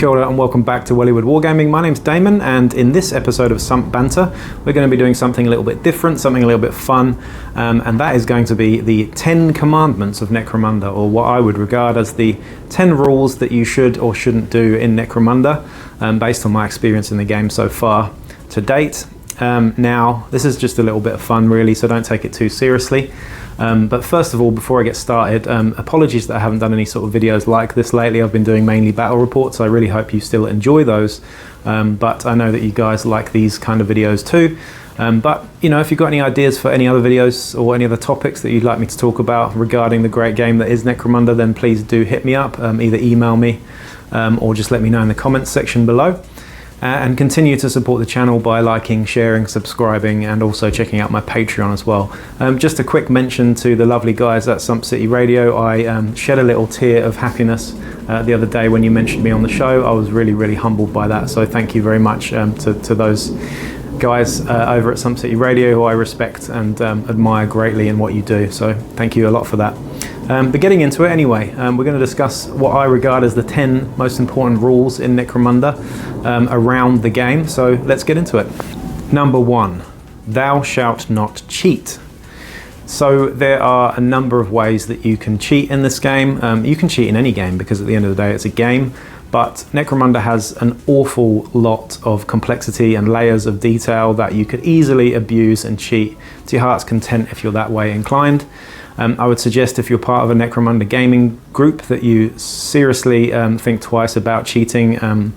Kia ora and welcome back to Wellywood Wargaming. My name's Damon, and in this episode of Sump Banter, we're going to be doing something a little bit different, something a little bit fun, and that is going to be the 10 commandments of Necromunda, or what I would regard as the 10 rules that you should or shouldn't do in Necromunda, based on my experience in the game so far to date. Now, this is just a little bit of fun really, so don't take it too seriously. But first of all, before I get started, apologies that I haven't done any sort of videos like this lately. I've been doing mainly battle reports. I really hope you still enjoy those. But I know that you guys like these kind of videos too. But you know, if you've got any ideas for any other videos or any other topics that you'd like me to talk about regarding the great game that is Necromunda, then please do hit me up, either email me or just let me know in the comments section below. And continue to support the channel by liking, sharing, subscribing, and also checking out my Patreon as well. Just a quick mention to the lovely guys at Sump City Radio. I shed a little tear of happiness the other day when you mentioned me on the show. I was really humbled by that, so thank you very much to those guys over at Sump City Radio, who I respect and admire greatly in what you do, so thank you a lot for that. But getting into it anyway, we're going to discuss what I regard as the 10 most important rules in Necromunda around the game, so let's get into it. Number 1, thou shalt not cheat. So there are a number of ways that you can cheat in this game. You can cheat in any game because at the end of the day it's a game, but Necromunda has an awful lot of complexity and layers of detail that you could easily abuse and cheat to your heart's content if you're that way inclined. I would suggest, if you're part of a Necromunda gaming group, that you seriously think twice about cheating,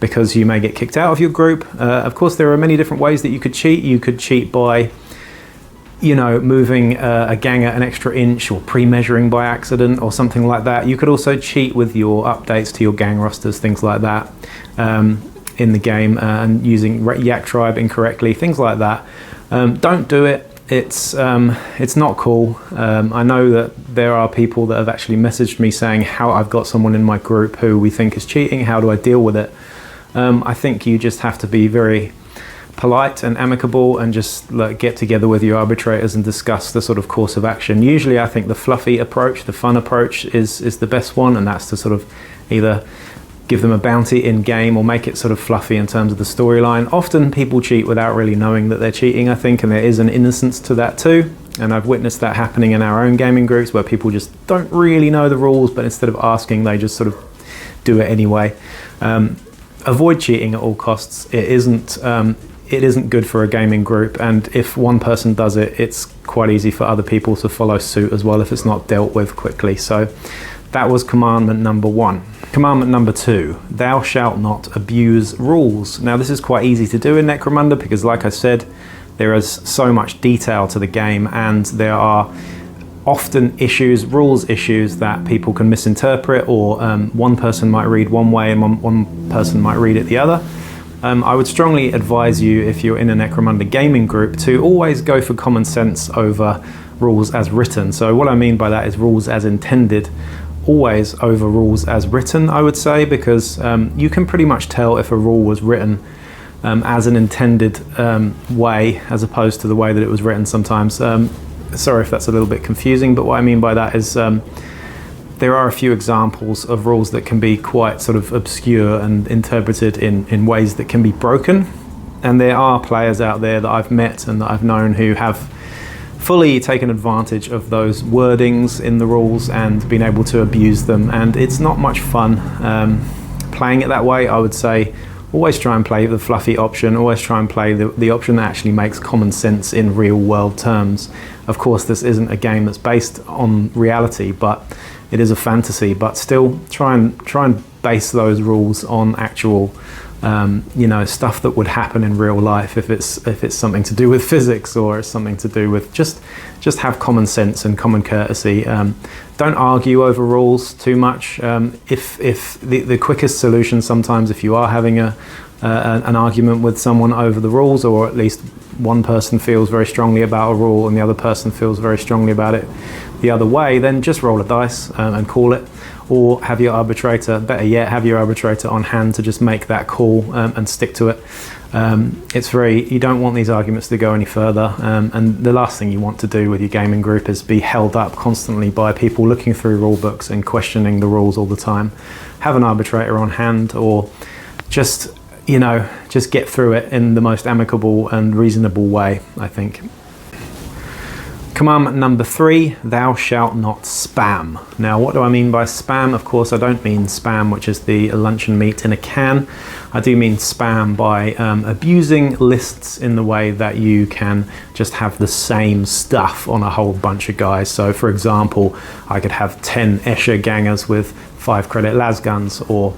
because you may get kicked out of your group. Of course, there are many different ways that you could cheat. You could cheat by, you know, moving a ganger an extra inch, or pre-measuring by accident or something like that. You could also cheat with your updates to your gang rosters, things like that, in the game, and using Yak Tribe incorrectly, things like that. Don't do it. It's not cool. I know that there are people that have actually messaged me saying how I've got someone in my group who we think is cheating. How do I deal with it? I think you just have to be very polite and amicable and just get together with your arbitrators and discuss the sort of course of action. Usually I think the fluffy approach, the fun approach is the best one, and that's to sort of either give them a bounty in game or make it sort of fluffy in terms of the storyline. Often people cheat without really knowing that they're cheating, I think, and there is an innocence to that too. And I've witnessed that happening in our own gaming groups, where people just don't really know the rules, but instead of asking, they just sort of do it anyway. Avoid cheating at all costs. It isn't good for a gaming group, and if one person does it, it's quite easy for other people to follow suit as well if it's not dealt with quickly. So that was commandment number 1. Commandment number 2, thou shalt not abuse rules. Now this is quite easy to do in Necromunda because, like I said, there is so much detail to the game, and there are often rules issues that people can misinterpret, or one person might read one way and one person might read it the other. I would strongly advise you, if you're in a Necromunda gaming group, to always go for common sense over rules as written. So what I mean by that is rules as intended, always over rules as written, I would say, because you can pretty much tell if a rule was written as an intended way, as opposed to the way that it was written sometimes. Sorry if that's a little bit confusing, but what I mean by that is there are a few examples of rules that can be quite sort of obscure and interpreted in ways that can be broken. And there are players out there that I've met and that I've known who have fully taken advantage of those wordings in the rules and been able to abuse them, and it's not much fun playing it that way. I would say always try and play the fluffy option, always try and play the option that actually makes common sense in real world terms. Of course, this isn't a game that's based on reality, but it is a fantasy, but still try and base those rules on actual you know, stuff that would happen in real life. If it's something to do with physics, or it's something to do with just have common sense and common courtesy. Don't argue over rules too much. If the quickest solution sometimes, if you are having an argument with someone over the rules, or at least one person feels very strongly about a rule and the other person feels very strongly about it the other way, then just roll a dice and call it. or have your arbitrator, better yet, have your arbitrator on hand to just make that call and stick to it. You don't want these arguments to go any further, and the last thing you want to do with your gaming group is be held up constantly by people looking through rule books and questioning the rules all the time. Have an arbitrator on hand, or just get through it in the most amicable and reasonable way, I think. Commandment number 3, thou shalt not spam. Now, what do I mean by spam? Of course, I don't mean spam, which is the luncheon meat in a can. I do mean spam by abusing lists in the way that you can just have the same stuff on a whole bunch of guys. So, for example, I could have 10 Escher gangers with 5 credit las guns, or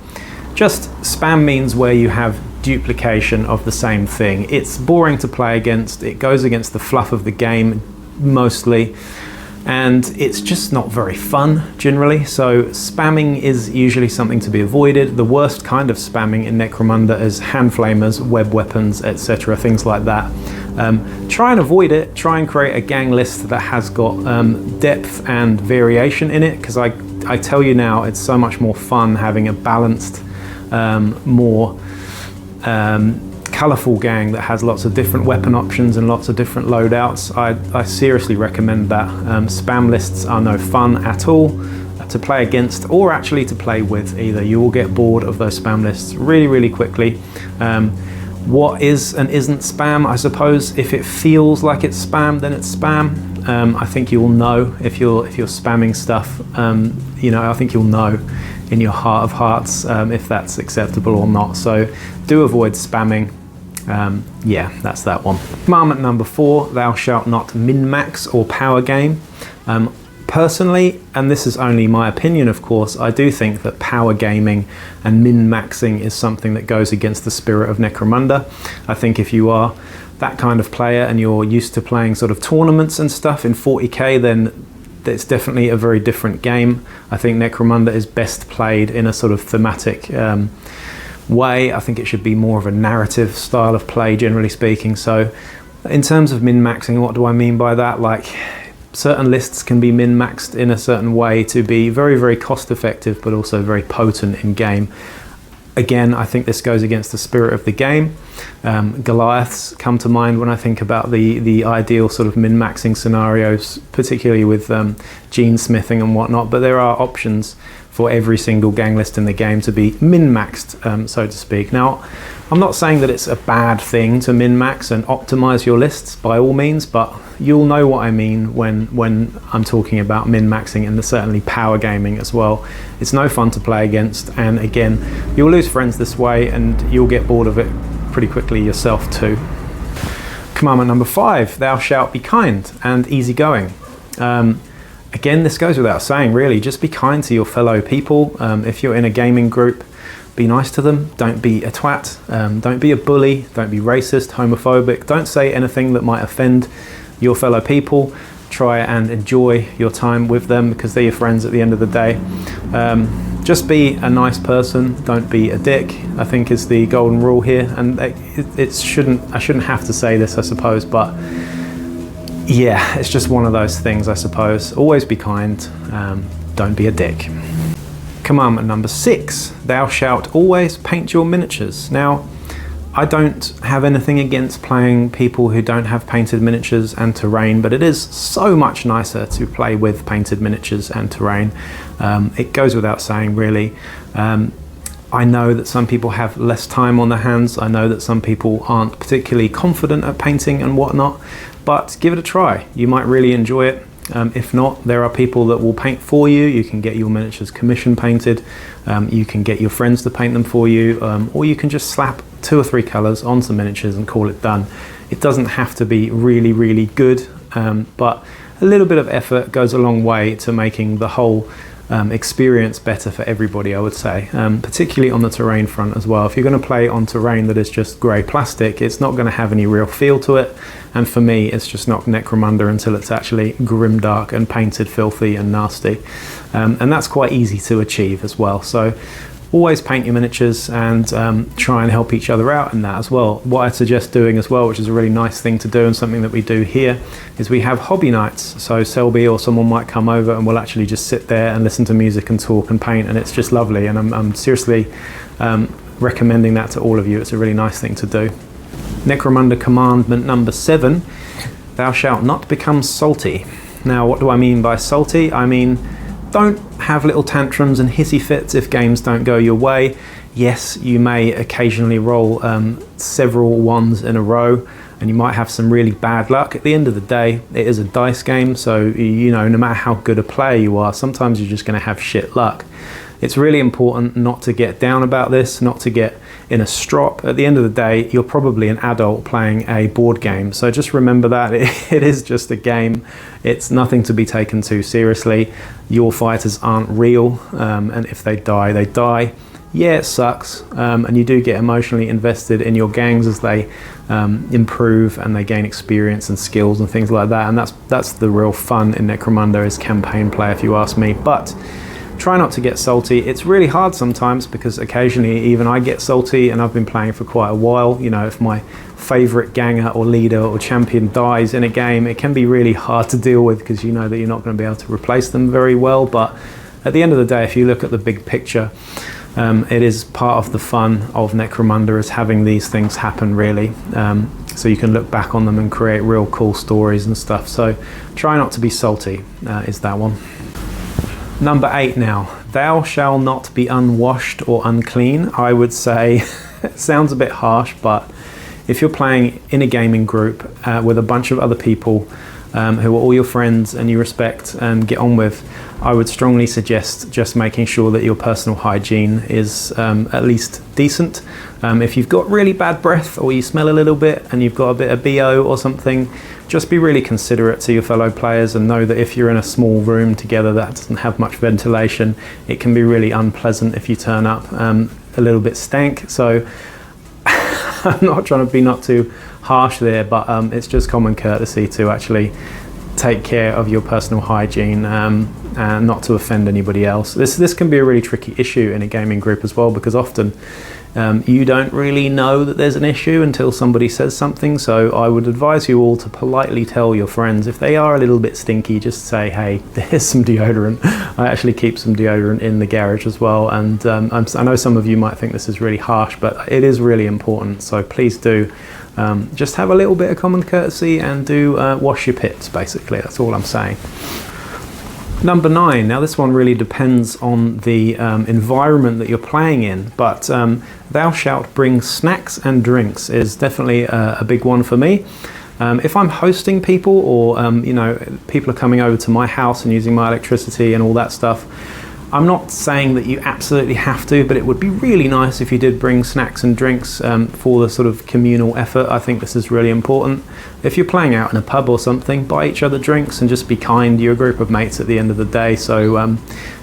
just spam means where you have duplication of the same thing. It's boring to play against. It goes against the fluff of the game mostly, and it's just not very fun generally. So spamming is usually something to be avoided. The worst kind of spamming in Necromunda is hand flamers, web weapons, etc., things like that. Try and avoid it. Try and create a gang list that has got depth and variation in it, because I tell you now, it's so much more fun having a balanced, more colourful gang that has lots of different weapon options and lots of different loadouts. I seriously recommend that. Spam lists are no fun at all to play against, or actually to play with either. You will get bored of those spam lists really, really quickly. What is and isn't spam? I suppose if it feels like it's spam, then it's spam. I think you'll know if you're spamming stuff. I think you'll know in your heart of hearts if that's acceptable or not. So do avoid spamming. Yeah, that's that one. Commandment number 4, thou shalt not min-max or power game. Personally, and this is only my opinion of course, I do think that power gaming and min-maxing is something that goes against the spirit of Necromunda. I think if you are that kind of player and you're used to playing sort of tournaments and stuff in 40k, then it's definitely a very different game. I think Necromunda is best played in a sort of thematic way. I think it should be more of a narrative style of play, generally speaking. So in terms of min-maxing, what do I mean by that? Like, certain lists can be min-maxed in a certain way to be very, very cost effective, but also very potent in game. Again, I think this goes against the spirit of the game. Goliaths come to mind when I think about the ideal sort of min-maxing scenarios, particularly with gene smithing and whatnot, but there are options for every single gang list in the game to be min-maxed, so to speak. Now, I'm not saying that it's a bad thing to min-max and optimize your lists by all means, but you'll know what I mean when I'm talking about min-maxing, and certainly power gaming as well. It's no fun to play against, and again, you'll lose friends this way and you'll get bored of it pretty quickly yourself too. Commandment number 5, thou shalt be kind and easygoing. Again, this goes without saying really, just be kind to your fellow people. If you're in a gaming group, be nice to them. Don't be a twat, don't be a bully, don't be racist, homophobic, don't say anything that might offend your fellow people. Try and enjoy your time with them because they're your friends at the end of the day. Just be a nice person, don't be a dick, I think is the golden rule here. And I shouldn't have to say this, I suppose, but yeah, it's just one of those things, I suppose. Always be kind, don't be a dick. Commandment number 6, thou shalt always paint your miniatures. Now, I don't have anything against playing people who don't have painted miniatures and terrain, but it is so much nicer to play with painted miniatures and terrain. It goes without saying, really. I know that some people have less time on their hands. I know that some people aren't particularly confident at painting and whatnot, but give it a try. You might really enjoy it. If not, there are people that will paint for you. You can get your miniatures commission painted. You can get your friends to paint them for you, or you can just slap 2 or 3 colours on some miniatures and call it done. It doesn't have to be really, really good, but a little bit of effort goes a long way to making the whole experience better for everybody, I would say, particularly on the terrain front as well. If you're going to play on terrain that is just grey plastic, it's not going to have any real feel to it, and for me it's just not Necromunda until it's actually grimdark and painted filthy and nasty, and that's quite easy to achieve as well. So always paint your miniatures and try and help each other out in that as well. What I suggest doing as well, which is a really nice thing to do and something that we do here, is we have hobby nights. So Selby or someone might come over and we'll actually just sit there and listen to music and talk and paint, and it's just lovely, and I'm seriously recommending that to all of you. It's a really nice thing to do. Necromunda commandment number 7, thou shalt not become salty. Now, what do I mean by salty? I mean, don't have little tantrums and hissy fits if games don't go your way. Yes, you may occasionally roll several ones in a row, and you might have some really bad luck. At the end of the day, it is a dice game, so you know, no matter how good a player you are, sometimes you're just going to have shit luck. It's really important not to get down about this, not to get in a strop. At the end of the day, you're probably an adult playing a board game, so just remember that it is just a game. It's nothing to be taken too seriously. Your fighters aren't real, and if they die, they die. Yeah, it sucks, and you do get emotionally invested in your gangs as they improve and they gain experience and skills and things like that, and that's the real fun in Necromunda, is campaign play, if you ask me. But try not to get salty. It's really hard sometimes, because occasionally even I get salty, and I've been playing for quite a while. You know, if my favorite ganger or leader or champion dies in a game, it can be really hard to deal with, because you know that you're not going to be able to replace them very well. But at the end of the day, if you look at the big picture, it is part of the fun of Necromunda, is having these things happen, really. So you can look back on them and create real cool stories and stuff. So try not to be salty, is that one. Number 8 now. Thou shall not be unwashed or unclean. I would say, it sounds a bit harsh, but if you're playing in a gaming group with a bunch of other people who are all your friends and you respect and get on with, I would strongly suggest just making sure that your personal hygiene is at least decent. If you've got really bad breath, or you smell a little bit and you've got a bit of BO or something, just be really considerate to your fellow players, and know that if you're in a small room together that doesn't have much ventilation, it can be really unpleasant if you turn up a little bit stank. So I'm not trying to be not too harsh there, but it's just common courtesy to actually take care of your personal hygiene and not to offend anybody else. This can be a really tricky issue in a gaming group as well, because often you don't really know that there's an issue until somebody says something. So I would advise you all to politely tell your friends if they are a little bit stinky. Just say, hey, there's some deodorant. I actually keep some deodorant in the garage as well, and I know some of you might think this is really harsh, but it is really important. So please do just have a little bit of common courtesy and do wash your pits, basically. That's all I'm saying. Number 9. Now this one really depends on the environment that you're playing in, but thou shalt bring snacks and drinks is definitely a big one for me. If I'm hosting people, or you know, people are coming over to my house and using my electricity and all that stuff, I'm not saying that you absolutely have to, but it would be really nice if you did bring snacks and drinks for the sort of communal effort. I think this is really important. If you're playing out in a pub or something, buy each other drinks and just be kind. You're a group of mates at the end of the day, so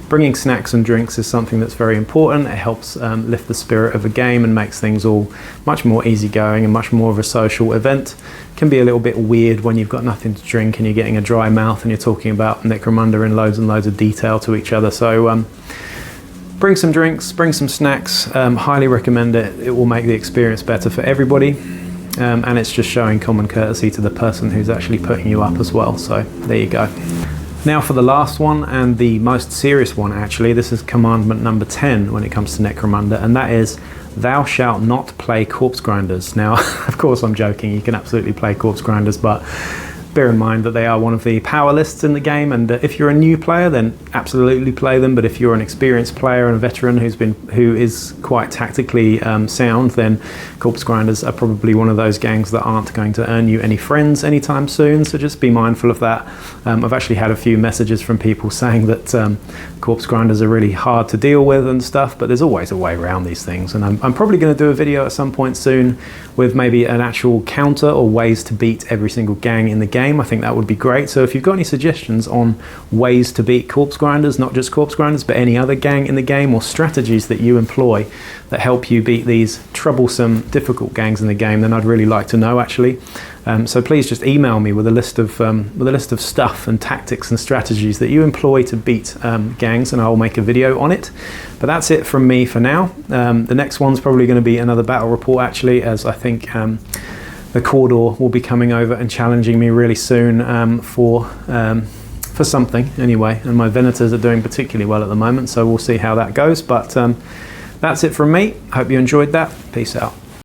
bringing snacks and drinks is something that's very important. It helps lift the spirit of a game and makes things all much more easygoing and much more of a social event. It can be a little bit weird when you've got nothing to drink and you're getting a dry mouth and you're talking about Necromunda in loads and loads of detail to each other. So bring some drinks, bring some snacks. Highly recommend it. It will make the experience better for everybody. And it's just showing common courtesy to the person who's actually putting you up as well. So there you go. Now for the last one, and the most serious one actually. This is commandment number 10 when it comes to Necromunda, and that is, thou shalt not play corpse grinders. Now, of course I'm joking, you can absolutely play corpse grinders, but bear in mind that they are one of the power lists in the game, and if you're a new player, then absolutely play them. But if you're an experienced player and a veteran who is quite tactically sound, then corpse grinders are probably one of those gangs that aren't going to earn you any friends anytime soon. So just be mindful of that. I've actually had a few messages from people saying that corpse grinders are really hard to deal with and stuff, but there's always a way around these things. And I'm probably going to do a video at some point soon with maybe an actual counter or ways to beat every single gang in the game. I think that would be great. So if you've got any suggestions on ways to beat corpse grinders, not just corpse grinders, but any other gang in the game, or strategies that you employ that help you beat these troublesome, difficult gangs in the game, then I'd really like to know actually. So please just email me with a list of stuff and tactics and strategies that you employ to beat gangs, and I'll make a video on it. But that's it from me for now. The next one's probably going to be another battle report, actually, as I think the Cawdor will be coming over and challenging me really soon for something anyway, and my Venators are doing particularly well at the moment, so we'll see how that goes. But that's it from me. Hope you enjoyed that. Peace out.